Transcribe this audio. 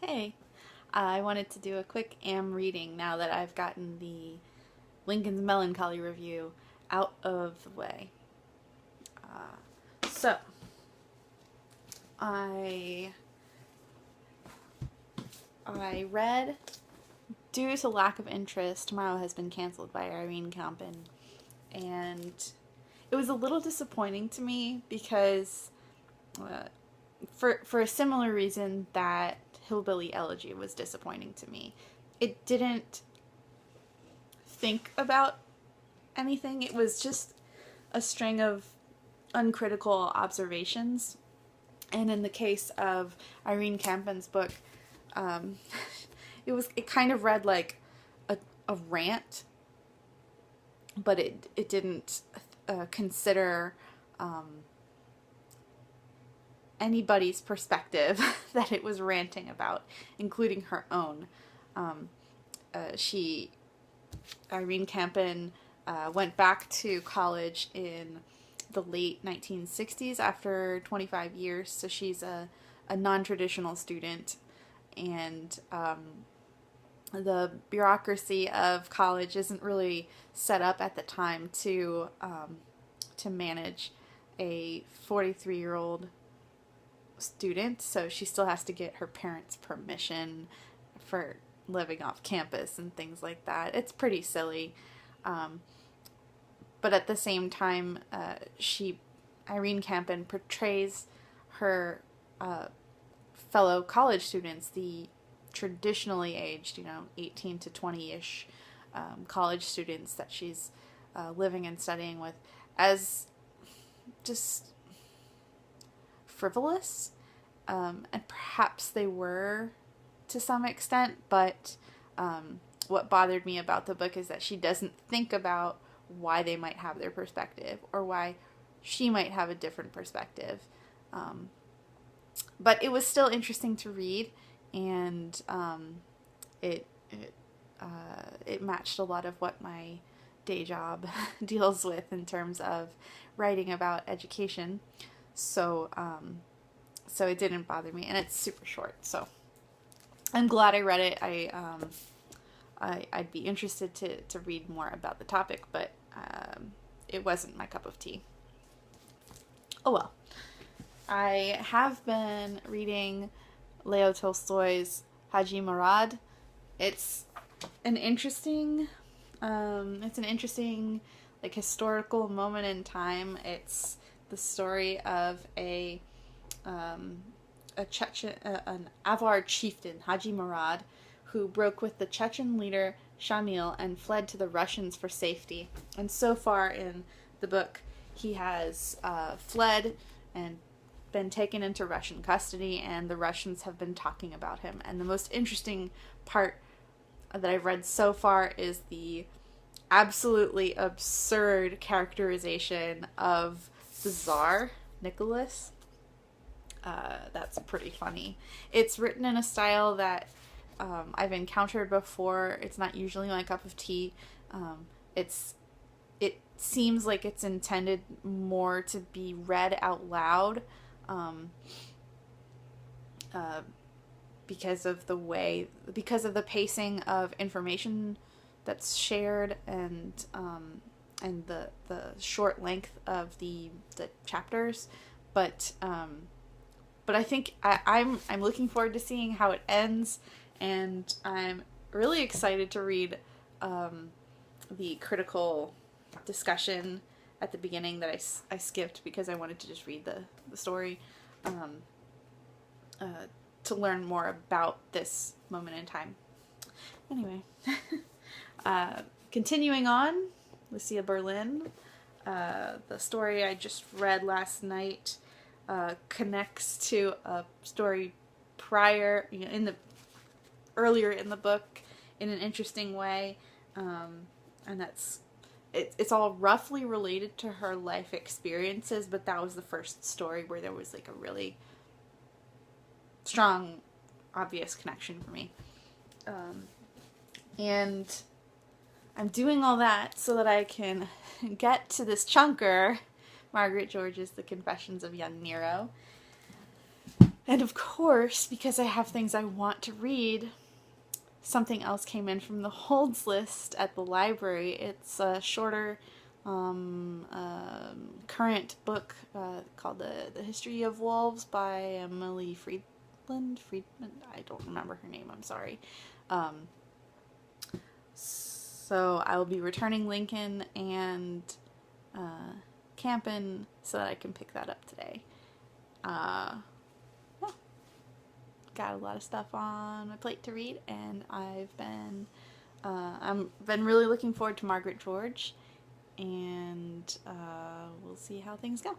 Hey, I wanted to do a quick am reading now that I've gotten the Lincoln's Melancholy review out of the way. So, I I read Due to Lack of Interest, Tomorrow Has Been Canceled by Irene Campen, and it was a little disappointing to me because uh, for a similar reason that Hillbilly Elegy was disappointing to me. It didn't think about anything. It was just a string of uncritical observations. And in the case of Irene Campen's book, um, it kind of read like a rant, but it didn't consider anybody's perspective that it was ranting about, including her own. Um, Irene Campen went back to college in the late 1960s after 25 years, so she's a non-traditional student, and the bureaucracy of college isn't really set up at the time to manage a 43-year-old student, so she still has to get her parents' permission for living off campus and things like that. It's pretty silly. But at the same time, Irene Campen portrays her fellow college students, the traditionally aged, 18 to 20-ish college students that she's living and studying with, as just frivolous, and perhaps they were to some extent, but what bothered me about the book is that she doesn't think about why they might have their perspective or why she might have a different perspective. But it was still interesting to read, and it matched a lot of what my day job deals with in terms of writing about education. So it didn't bother me, and it's super short. So I'm glad I read it. I'd be interested to read more about the topic, but it wasn't my cup of tea. Oh well. I have been reading Leo Tolstoy's Hajima Rod. It's an interesting like historical moment in time. It's the story of an Avar chieftain, Hajima Rod, who broke with the Chechen leader Shamil and fled to the Russians for safety. And so far in the book, he has fled and been taken into Russian custody, and the Russians have been talking about him. And the most interesting part that I've read so far is the absolutely absurd characterization of the Tsar, Nicholas. That's pretty funny. It's written in a style that I've encountered before. It's not usually my cup of tea. It seems like it's intended more to be read out loud, because of the pacing of information that's shared, and the short length of the chapters, but I think I'm looking forward to seeing how it ends, and I'm really excited to read the critical discussion at the beginning that I skipped because I wanted to just read the story, to learn more about this moment in time. Anyway, continuing on, Lucia Berlin. The story I just read last night connects to a story prior, earlier in the book in an interesting way, and it's all roughly related to her life experiences, but that was the first story where there was like a really strong, obvious connection for me. And I'm doing all that so that I can get to this chunker, Margaret George's The Confessions of Young Nero. And of course, because I have things I want to read, something else came in from the holds list at the library. It's a shorter, current book called the History of Wolves by Emily Friedman. I don't remember her name. I'm sorry. So I will be returning Lincoln and Campen so that I can pick that up today. Yeah. Got a lot of stuff on my plate to read, and I've been really looking forward to Margaret George, and we'll see how things go.